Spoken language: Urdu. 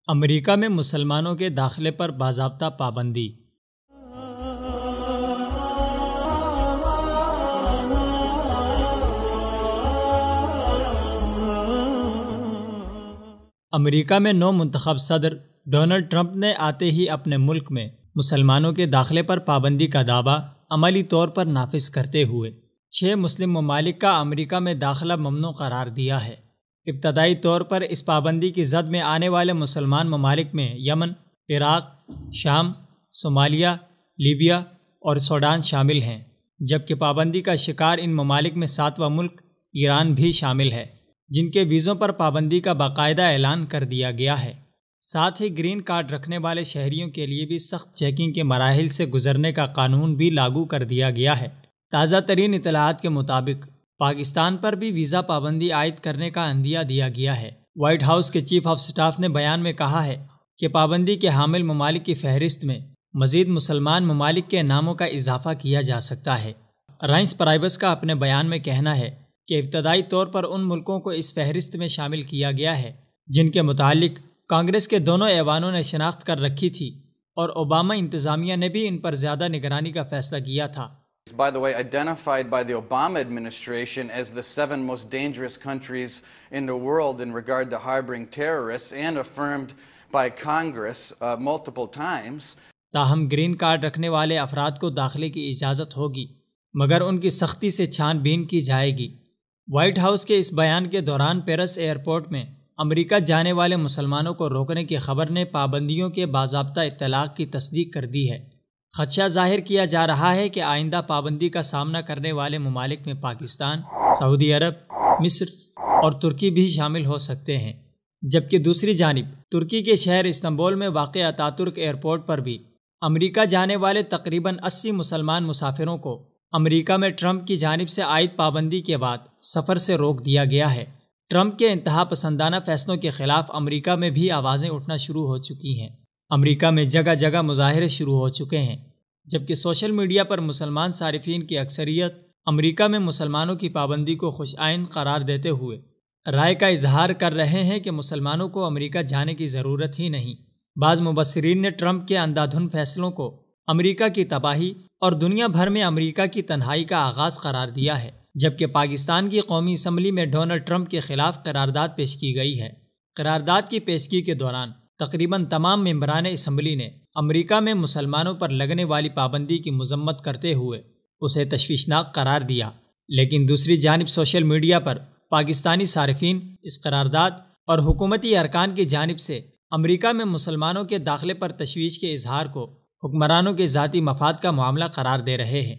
امریکہ میں مسلمانوں کے داخلے پر باضابطہ پابندی۔ امریکہ میں نو منتخب صدر ڈونلڈ ٹرمپ نے آتے ہی اپنے ملک میں مسلمانوں کے داخلے پر پابندی کا دعویٰ عملی طور پر نافذ کرتے ہوئے 6 مسلم ممالک کا امریکہ میں داخلہ ممنوع قرار دیا ہے۔ ابتدائی طور پر اس پابندی کی زد میں آنے والے مسلمان ممالک میں یمن، عراق، شام، صومالیہ، لیبیا اور سوڈان شامل ہیں، جبکہ پابندی کا شکار ان ممالک میں 7واں ملک ایران بھی شامل ہے، جن کے ویزوں پر پابندی کا باقاعدہ اعلان کر دیا گیا ہے۔ ساتھ ہی گرین کارڈ رکھنے والے شہریوں کے لیے بھی سخت چیکنگ کے مراحل سے گزرنے کا قانون بھی لاگو کر دیا گیا ہے۔ تازہ ترین اطلاعات کے مطابق پاکستان پر بھی ویزا پابندی عائد کرنے کا عندیہ دیا گیا ہے۔ وائٹ ہاؤس کے چیف آف سٹاف نے بیان میں کہا ہے کہ پابندی کے حامل ممالک کی فہرست میں مزید مسلمان ممالک کے ناموں کا اضافہ کیا جا سکتا ہے۔ رائنس پرائبس کا اپنے بیان میں کہنا ہے کہ ابتدائی طور پر ان ملکوں کو اس فہرست میں شامل کیا گیا ہے جن کے متعلق کانگریس کے دونوں ایوانوں نے شناخت کر رکھی تھی اور اوباما انتظامیہ نے بھی ان پر زیادہ نگرانی کا فیصلہ کیا تھا۔ By the way, identified by the Obama administration as the 7 most dangerous countries in the world in regard to harboring terrorists and affirmed by Congress multiple times. تاہم گرین کارڈ رکھنے والے افراد کو داخلے کی اجازت ہوگی مگر ان کی سختی سے چھان بین کی جائے گی۔ وائٹ ہاؤس کے اس بیان کے دوران پیرس ایئرپورٹ میں امریکہ جانے والے مسلمانوں کو روکنے کی خبر نے پابندیوں کے باضابطہ اطلاق کی تصدیق کر دی ہے۔ خدشہ ظاہر کیا جا رہا ہے کہ آئندہ پابندی کا سامنا کرنے والے ممالک میں پاکستان، سعودی عرب، مصر اور ترکی بھی شامل ہو سکتے ہیں، جبکہ دوسری جانب ترکی کے شہر استنبول میں واقع اتاترک ایئرپورٹ پر بھی امریکہ جانے والے تقریباً 80 مسلمان مسافروں کو امریکہ میں ٹرمپ کی جانب سے عائد پابندی کے بعد سفر سے روک دیا گیا ہے۔ ٹرمپ کے انتہا پسندانہ فیصلوں کے خلاف امریکہ میں بھی آوازیں اٹھنا شروع ہو چکی ہیں۔ امریکہ میں جگہ جگہ مظاہرے شروع ہو چکے ہیں، جبکہ سوشل میڈیا پر مسلمان صارفین کی اکثریت امریکہ میں مسلمانوں کی پابندی کو خوش آئند قرار دیتے ہوئے رائے کا اظہار کر رہے ہیں کہ مسلمانوں کو امریکہ جانے کی ضرورت ہی نہیں۔ بعض مبصرین نے ٹرمپ کے اندھادھند فیصلوں کو امریکہ کی تباہی اور دنیا بھر میں امریکہ کی تنہائی کا آغاز قرار دیا ہے، جبکہ پاکستان کی قومی اسمبلی میں ڈونلڈ ٹرمپ کے خلاف قرارداد پیش کی گئی ہے۔ قرارداد کی پیشگی کے دوران تقریباً تمام ممبران اسمبلی نے امریکہ میں مسلمانوں پر لگنے والی پابندی کی مذمت کرتے ہوئے اسے تشویشناک قرار دیا، لیکن دوسری جانب سوشل میڈیا پر پاکستانی صارفین اس قرارداد اور حکومتی ارکان کی جانب سے امریکہ میں مسلمانوں کے داخلے پر تشویش کے اظہار کو حکمرانوں کے ذاتی مفاد کا معاملہ قرار دے رہے ہیں۔